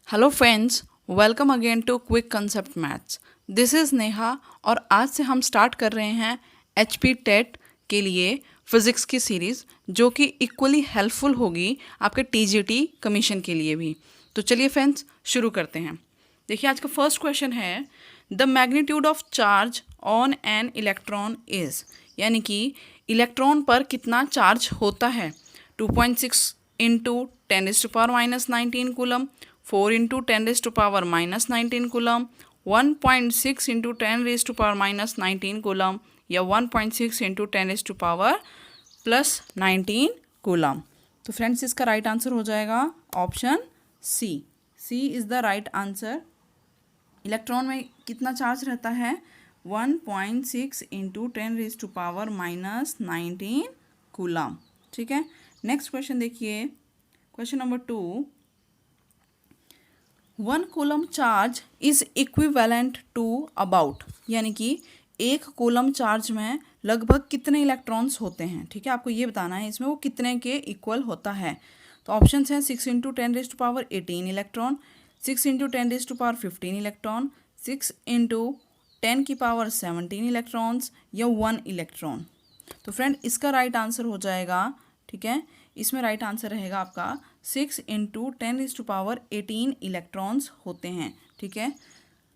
Hello friends, welcome again to quick concept maths. This is Neha और आज से हम स्टार्ट कर रहे हैं HP टेट के लिए फिज़िक्स की सीरीज़, जो कि इक्वली हेल्पफुल होगी आपके TGT कमीशन के लिए भी। तो चलिए फ्रेंड्स शुरू करते हैं। देखिए आज का फर्स्ट क्वेश्चन है the magnitude of charge on an electron is, यानी कि इलेक्ट्रॉन पर कितना चार्ज होता है। 2.6 into 10⁻⁻19 coulomb, 4 into 10⁻⁻19 coulomb, 1.6 into 10⁻⁻19 coulomb या 1.6 इंटू 10⁻+19 कूलम। तो फ्रेंड्स इसका राइट आंसर हो जाएगा option C. C is the right answer. Electron में कितना चार्ज रहता है 1.6 इंटू 10⁻⁻19 कूलम। ठीक है, नेक्स्ट क्वेश्चन देखिए, question number 2। 1 coulomb charge is equivalent to about, यानी कि 1 कूलम चार्ज में लगभग कितने इलेक्ट्रॉन्स होते हैं। ठीक है, आपको ये बताना है इसमें वो कितने के इक्वल होता है। तो ऑप्शन हैं 6 into 10⁻18 electron, 6 into 10⁻15 electron, 6 into 10⁻17 electrons या 1 इलेक्ट्रॉन। तो फ्रेंड इसका राइट आंसर हो जाएगा, ठीक है, इसमें राइट आंसर रहेगा आपका 6 इंटू 10⁻18 इलेक्ट्रॉन्स होते हैं। ठीक है,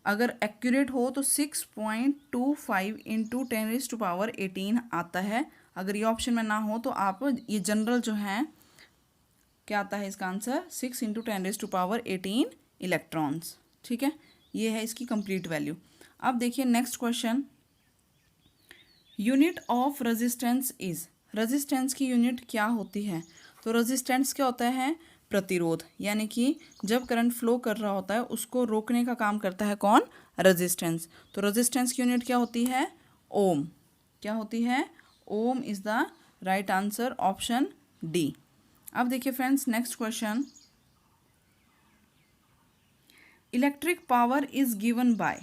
अगर एक्यूरेट हो तो 6.25 इंटू 10⁻18 आता है। अगर ये ऑप्शन में ना हो तो आप ये जनरल जो है क्या आता है इसका आंसर 6 इंटू 10⁻18 इलेक्ट्रॉन्स। ठीक है, ये है इसकी कंप्लीट वैल्यू। अब देखिए next question, unit of resistance is, resistance की यूनिट क्या होती है। तो रेजिस्टेंस क्या होता है, प्रतिरोध, यानी कि जब करंट फ्लो कर रहा होता है उसको रोकने का काम करता है कौन, रेजिस्टेंस। तो रेजिस्टेंस की यूनिट क्या होती है, ओम। क्या होती है, ohm is the right answer, option D. अब देखिए friends next question, electric power is given by,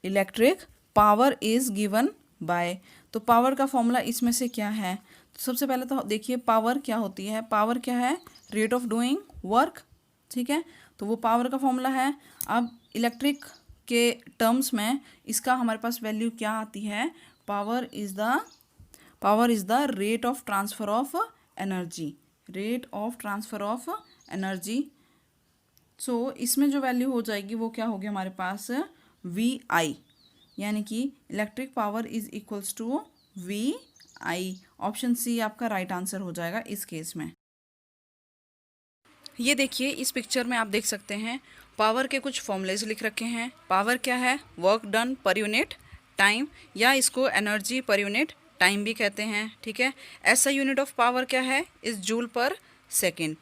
electric power is given by, तो पावर का फॉर्मूला इसमें से क्या है। तो सबसे पहले तो देखिए पावर क्या होती है, पावर क्या है, रेट ऑफ डूइंग वर्क। ठीक है, तो वो पावर का फॉर्मूला है। अब इलेक्ट्रिक के टर्म्स में इसका हमारे पास वैल्यू क्या आती है, power is the rate of transfer of energy, rate of transfer of energy. So इसमें जो वैल्यू हो जाएगी वो क्या होगी हमारे पास, VI, यानी कि electric power is equals to VI। Option C आपका राइट आंसर हो जाएगा इस केस में। ये देखिए इस पिक्चर में आप देख सकते हैं पावर के कुछ फॉर्मूलेज लिख रखे हैं। पावर क्या है, work done per unit time, या इसको एनर्जी पर यूनिट टाइम भी कहते हैं। ठीक है, ऐसा यूनिट ऑफ पावर क्या है, इस जूल पर सेकेंड।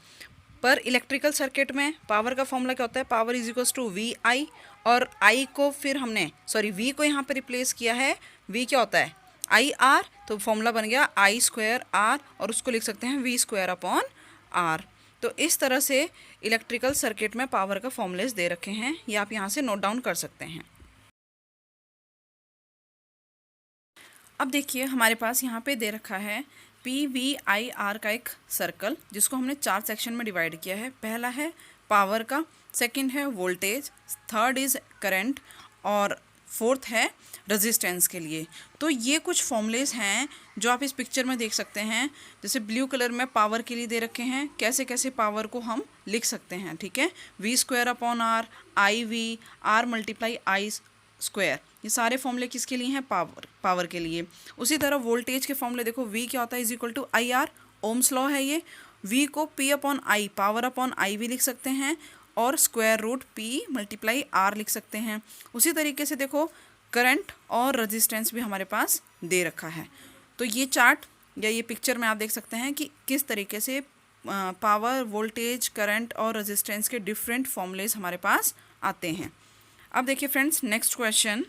पर इलेक्ट्रिकल सर्किट में पावर का फॉर्मूला क्या होता है, power is equals to VI, और I को फिर हमने V को यहाँ पे रिप्लेस किया है। V क्या होता है, IR, तो फॉर्मूला बन गया I²R, और उसको लिख सकते हैं V²/R। तो इस तरह से इलेक्ट्रिकल सर्किट में पावर का फॉर्मूलेज दे रखे हैं, ये आप यहाँ से नोट डाउन कर सकते हैं। अब देखिए हमारे पास यहाँ पे दे रखा है PVIR का एक सर्कल, जिसको हमने 4 सेक्शन में डिवाइड किया है। पहला है पावर का, सेकंड है वोल्टेज, थर्ड इज़ करंट, और फोर्थ है रेजिस्टेंस के लिए। तो ये कुछ फॉर्मूलेज हैं जो आप इस पिक्चर में देख सकते हैं। जैसे ब्लू कलर में पावर के लिए दे रखे हैं, कैसे कैसे पावर को हम लिख सकते हैं। ठीक है, V²/R, IV, R×I²। ये सारे फॉर्मूले किसके लिए हैं, पावर के लिए। उसी तरह वोल्टेज के फॉर्मूले देखो, V क्या होता है, is equal to IR, Ohm's law है ये। V को P/I, पावर/I भी लिख सकते हैं, और √P×R लिख सकते हैं। उसी तरीके से देखो करंट और रेजिस्टेंस भी हमारे पास दे रखा है। तो ये चार्ट या ये पिक्चर में आप देख सकते हैं कि किस तरीके से पावर, वोल्टेज, करंट और रेजिस्टेंस के डिफरेंट फॉर्मूलेज हमारे पास आते हैं। अब देखिए फ्रेंड्स नेक्स्ट क्वेश्चन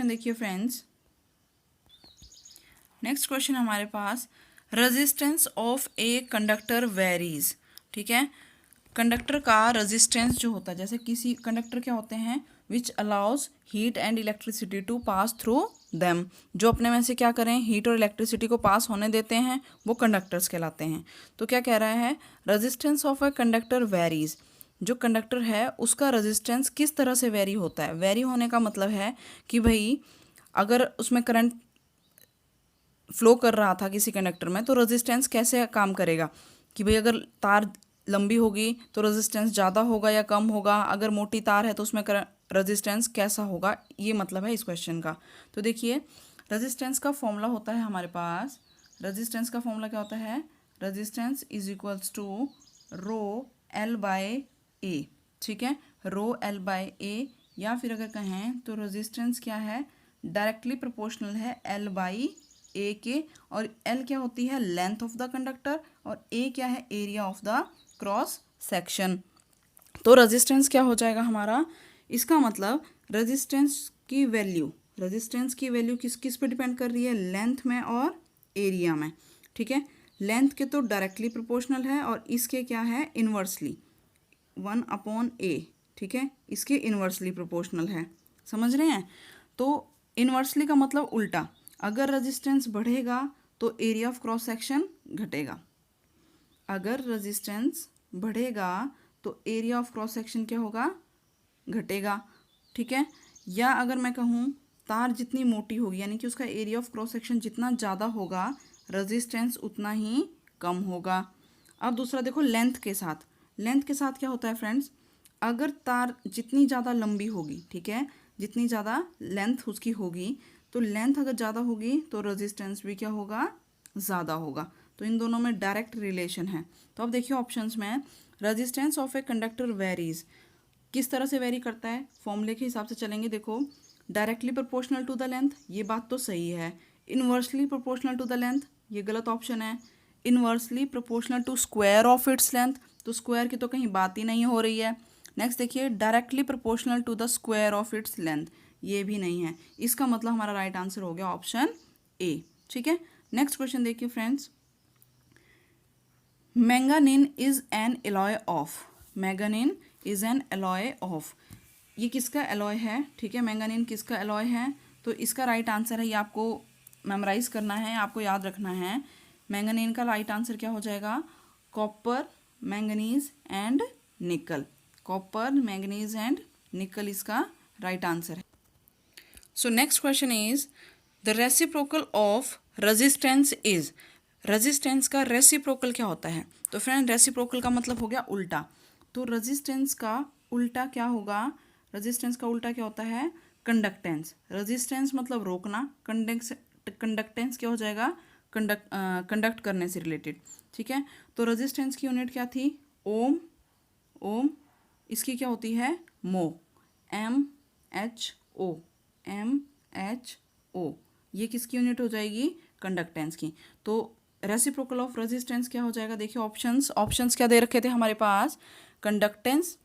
देखिए फ्रेंड्स, नेक्स्ट क्वेश्चन हमारे पास, resistance of a conductor varies. ठीक है, कंडक्टर का रेजिस्टेंस जो होता है, जैसे किसी कंडक्टर क्या होते हैं, which allows heat and electricity to pass through them, जो अपने में से क्या करें, हीट और इलेक्ट्रिसिटी को पास होने देते हैं, वो कंडक्टर्स कहलाते हैं। तो क्या कह रहा है, resistance of a conductor varies, जो कंडक्टर है उसका रेजिस्टेंस किस तरह से वेरी होता है। वेरी होने का मतलब है कि भाई अगर उसमें करंट फ्लो कर रहा था किसी कंडक्टर में तो रेजिस्टेंस कैसे काम करेगा कि भाई अगर तार लंबी होगी तो रेजिस्टेंस ज़्यादा होगा या कम होगा, अगर मोटी तार है तो उसमें रेजिस्टेंस कैसा होगा, ये मतलब है इस क्वेश्चन का। तो देखिए रेजिस्टेंस का फॉर्मूला होता है हमारे पास, रेजिस्टेंस का फॉर्मूला क्या होता है, resistance is equals to rho L by A. ठीक है, रो एल बाय ए, या फिर अगर कहें तो रेजिस्टेंस क्या है, डायरेक्टली प्रोपोर्शनल है एल बाई ए के, और एल क्या होती है, लेंथ ऑफ द कंडक्टर, और ए क्या है, area of the cross section. तो रेजिस्टेंस क्या हो जाएगा हमारा, इसका मतलब रेजिस्टेंस की वैल्यू, रेजिस्टेंस की वैल्यू किस किस पे डिपेंड कर रही है, लेंथ में और एरिया में। ठीक है, लेंथ के तो डायरेक्टली प्रोपोर्शनल है और इसके क्या है, इन्वर्सली 1/a। ठीक है, इसके इन्वर्सली प्रोपोर्शनल है, समझ रहे हैं। तो इन्वर्सली का मतलब उल्टा, अगर रेजिस्टेंस बढ़ेगा तो एरिया ऑफ क्रॉस सेक्शन घटेगा, अगर रेजिस्टेंस बढ़ेगा तो एरिया ऑफ क्रॉस सेक्शन क्या होगा, घटेगा। ठीक है, या अगर मैं कहूँ तार जितनी मोटी होगी यानी कि उसका एरिया ऑफ क्रॉस सेक्शन जितना ज़्यादा होगा रेजिस्टेंस उतना ही कम होगा। अब दूसरा देखो लेंथ के साथ, लेंथ के साथ क्या होता है फ्रेंड्स, अगर तार जितनी ज़्यादा लंबी होगी, ठीक है, जितनी ज़्यादा लेंथ उसकी होगी, तो लेंथ अगर ज़्यादा होगी तो रेजिस्टेंस भी क्या होगा, ज़्यादा होगा। तो इन दोनों में डायरेक्ट रिलेशन है। तो अब देखिए ऑप्शंस में, resistance of a conductor varies, किस तरह से वेरी करता है, फॉर्मूले के हिसाब से चलेंगे। देखो directly proportional to the length, ये बात तो सही है। Inversely proportional to the length, ये गलत ऑप्शन है। Inversely proportional to square of its length, तो स्क्वायर की तो कहीं बात ही नहीं हो रही है। नेक्स्ट देखिए directly proportional to the square of its length, ये भी नहीं है। इसका मतलब हमारा राइट आंसर हो गया ऑप्शन ए। ठीक है, नेक्स्ट क्वेश्चन देखिए friends, manganin is an alloy of, manganin is an alloy of, ये किसका एलॉय है। ठीक है, मैंगानीन किसका एलॉय है, तो इसका राइट आंसर है, ये आपको मेमोराइज करना है, आपको याद रखना है। मैंगानीन का राइट आंसर क्या हो जाएगा, कॉपर, मैंगनीज एंड निकल, कॉपर, मैंगनीज एंड निकल इसका राइट आंसर है। So next question is the reciprocal of resistance is, resistance का रेसिप्रोकल क्या होता है। तो फ्रेंड रेसिप्रोकल का मतलब हो गया उल्टा, तो रेजिस्टेंस का उल्टा क्या होगा, रेजिस्टेंस का उल्टा क्या होता है, कंडक्टेंस। रेजिस्टेंस मतलब रोकना, कंडक्टेंस क्या हो जाएगा, कंडक्ट करने से रिलेटेड। ठीक है, तो रेजिस्टेंस की यूनिट क्या थी, ओम, ओम, इसकी क्या होती है, मो, MHO, MHO, ये किसकी यूनिट हो जाएगी, कंडक्टेंस की। तो रेसिप्रोकल ऑफ रेजिस्टेंस क्या हो जाएगा, देखिए ऑप्शंस, ऑप्शंस क्या दे रखे थे हमारे पास, conductance,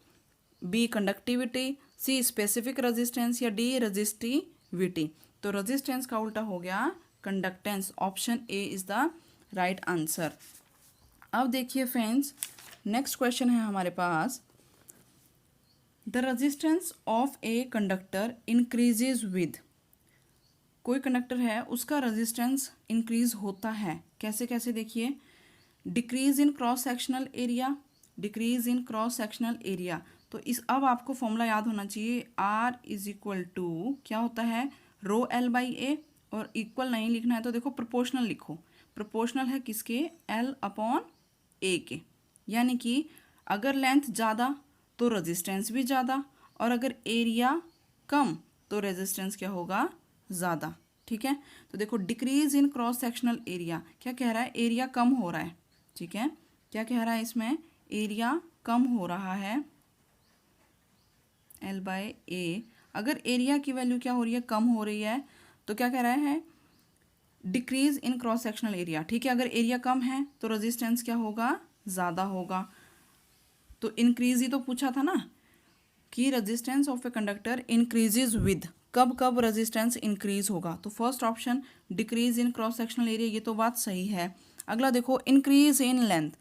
B conductivity, C specific resistance, या डी रेजिस्टिविटी। तो रेजिस्टेंस का उल्टा हो गया conductance, option A is the right answer. अब देखिए फ्रेंड्स नेक्स्ट क्वेश्चन है हमारे पास, the resistance of a conductor increases with, कोई कंडक्टर है उसका रेजिस्टेंस इंक्रीज होता है, कैसे कैसे देखिए, decrease in cross sectional area, decrease in cross sectional area. तो इस अब आपको फॉर्मूला याद होना चाहिए, R इज इक्वल टू क्या होता है, रो एल बाई ए, और इक्वल नहीं लिखना है तो देखो प्रोपोर्शनल लिखो, प्रोपोर्शनल है किसके, L अपॉन ए के, यानी कि अगर लेंथ ज़्यादा तो रेजिस्टेंस भी ज़्यादा, और अगर एरिया कम तो रेजिस्टेंस क्या होगा, ज़्यादा। ठीक है, तो देखो decrease in cross sectional area क्या कह रहा है, एरिया कम हो रहा है। ठीक है, क्या कह रहा है इसमें, एरिया कम हो रहा है, L बाय ए। अगर एरिया की वैल्यू क्या हो रही है, कम हो रही है, तो क्या कह रहा है, decrease in cross sectional area. ठीक है, अगर एरिया कम है तो रेजिस्टेंस क्या होगा, ज़्यादा होगा। तो इंक्रीज ही तो पूछा था ना, कि resistance of a conductor increases with, कब कब रेजिस्टेंस इंक्रीज होगा, तो first option decrease in cross sectional area, ये तो बात सही है। अगला देखो इंक्रीज इन लेंथ,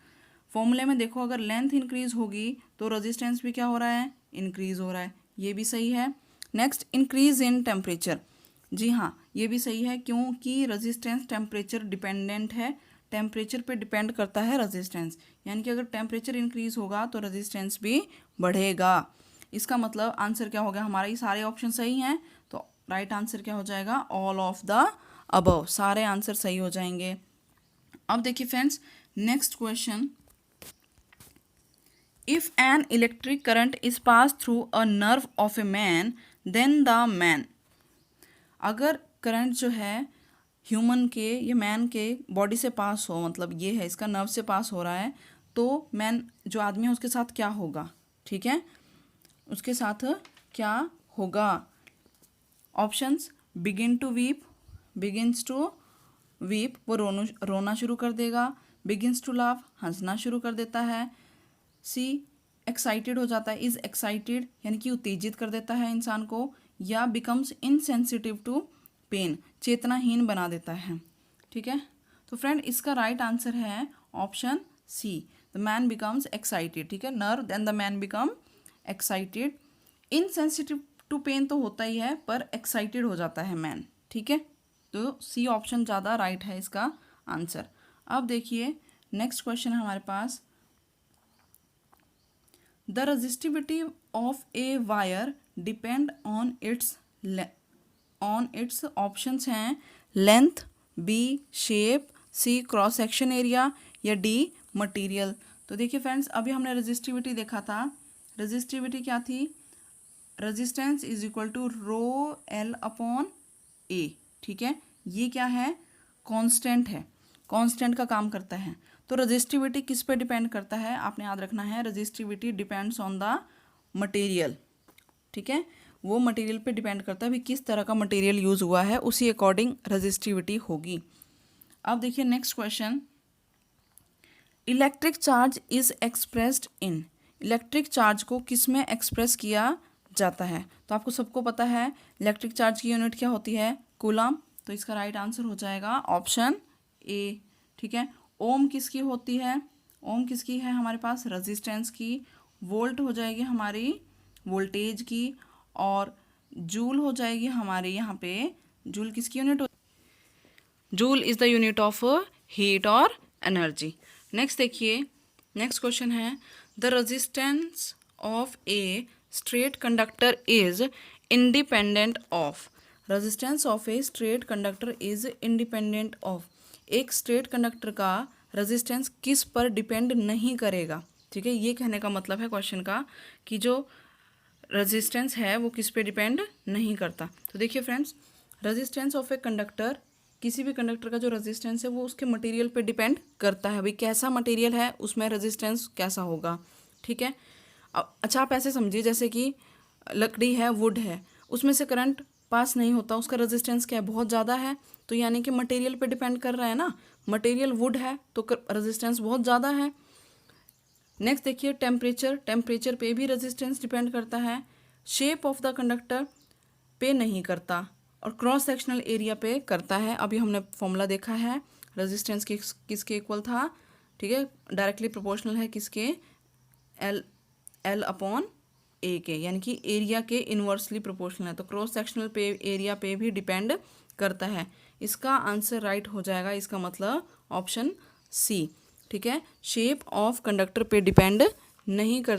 फॉर्मूले में देखो अगर लेंथ इंक्रीज होगी तो रेजिस्टेंस भी क्या हो रहा है, इंक्रीज हो रहा है, ये भी सही है। नेक्स्ट इंक्रीज इन टेम्परेचर, जी हाँ ये भी सही है, क्योंकि रेजिस्टेंस टेम्परेचर डिपेंडेंट है, टेम्परेचर पे डिपेंड करता है रेजिस्टेंस, यानी कि अगर टेम्परेचर इंक्रीज होगा तो रेजिस्टेंस भी बढ़ेगा। इसका मतलब आंसर क्या हो गया हमारा, ये सारे ऑप्शन सही हैं, तो राइट आंसर क्या हो जाएगा, ऑल ऑफ द अबव, सारे आंसर सही हो जाएंगे। अब देखिए friends, next question, if an electric current is pass through a nerve of a man then the man, अगर करंट जो है ह्यूमन के या मैन के बॉडी से पास हो, मतलब ये है इसका नर्व से पास हो रहा है, तो मैन जो आदमी है उसके साथ क्या होगा, ठीक है, उसके साथ क्या होगा। Options, begin to weep, begins to weep वो रोना शुरू कर देगा, बिगिन्स टू लाफ हंसना शुरू कर देता है, सी एक्साइटेड हो जाता है, इज एक्साइटेड यानी कि उत्तेजित कर देता है इंसान को, या बिकम्स इनसेंसिटिव टू पेन चेतनाहीन बना देता है, ठीक है। तो फ्रेंड इसका राइट आंसर है option C, the man becomes excited, ठीक है, nerve then the man become excited. Insensitive to pain तो होता ही है, पर एक्साइटेड हो जाता है मैन, ठीक है, तो सी ऑप्शन ज़्यादा राइट है इसका आंसर। अब देखिए नेक्स्ट क्वेश्चन है हमारे पास, the resistivity of a wire depend on its options हैं length, B shape, C cross section area, या डी मटेरियल। तो देखिए फ्रेंड्स, अभी हमने रेजिस्टिविटी देखा था, रेजिस्टिविटी क्या थी, resistance is equal to rho L upon A, ठीक है, ये क्या है, कांस्टेंट है, कांस्टेंट का काम करता है। तो रेजिस्टिविटी किस पे डिपेंड करता है, आपने याद रखना है, resistivity depends on the material, ठीक है, वो मटेरियल पे डिपेंड करता है भी किस तरह का मटेरियल यूज़ हुआ है, उसी अकॉर्डिंग रेजिस्टिविटी होगी। अब देखिए next question, electric charge is expressed in, electric charge को किस में एक्सप्रेस किया जाता है। तो आपको सबको पता है इलेक्ट्रिक चार्ज की यूनिट क्या होती है, कूलम, तो इसका राइट आंसर हो जाएगा ऑप्शन ए, ठीक है। ओम किसकी होती है, ओम किसकी है हमारे पास, रेजिस्टेंस की, वोल्ट हो जाएगी हमारी वोल्टेज की, और जूल हो जाएगी हमारे यहाँ पे, जूल किसकी unit, joule is the unit of heat और एनर्जी। नेक्स्ट देखिए, नेक्स्ट क्वेश्चन है, the resistance of a straight conductor is independent of, resistance of a straight conductor is independent of, एक स्ट्रेट कंडक्टर का resistance किस पर depend नहीं करेगा, ठीक है, ये कहने का मतलब है क्वेश्चन का कि जो रेजिस्टेंस है वो किस पे डिपेंड नहीं करता। तो देखिए friends, resistance of a conductor, किसी भी कंडक्टर का जो रेजिस्टेंस है वो उसके मटेरियल पे डिपेंड करता है, भाई कैसा मटेरियल है उसमें रेजिस्टेंस कैसा होगा, ठीक है। अच्छा आप ऐसे समझिए जैसे कि लकड़ी है, वुड है, उसमें से करंट पास नहीं होता, उसका रेजिस्टेंस क्या है, बहुत ज़्यादा है, तो यानी कि मटेरियल पे डिपेंड कर रहा है ना, मटेरियल वुड है तो रेजिस्टेंस बहुत ज़्यादा है। नेक्स्ट देखिए टेम्परेचर, टेम्परेचर पे भी रेजिस्टेंस डिपेंड करता है, शेप ऑफ द कंडक्टर पे नहीं करता, और क्रॉस सेक्शनल एरिया पे करता है। अभी हमने फॉर्मूला देखा है, रेजिस्टेंस किसके इक्वल था, ठीक है, डायरेक्टली प्रोपोर्शनल है किसके, एल अपॉन ए के, यानी कि एरिया के इन्वर्सली प्रोपोर्शनल है, तो क्रॉस सेक्शनल पे एरिया पे भी डिपेंड करता है। इसका आंसर राइट हो जाएगा, इसका मतलब ऑप्शन सी, ठीक है, शेप ऑफ कंडक्टर पे डिपेंड नहीं करता।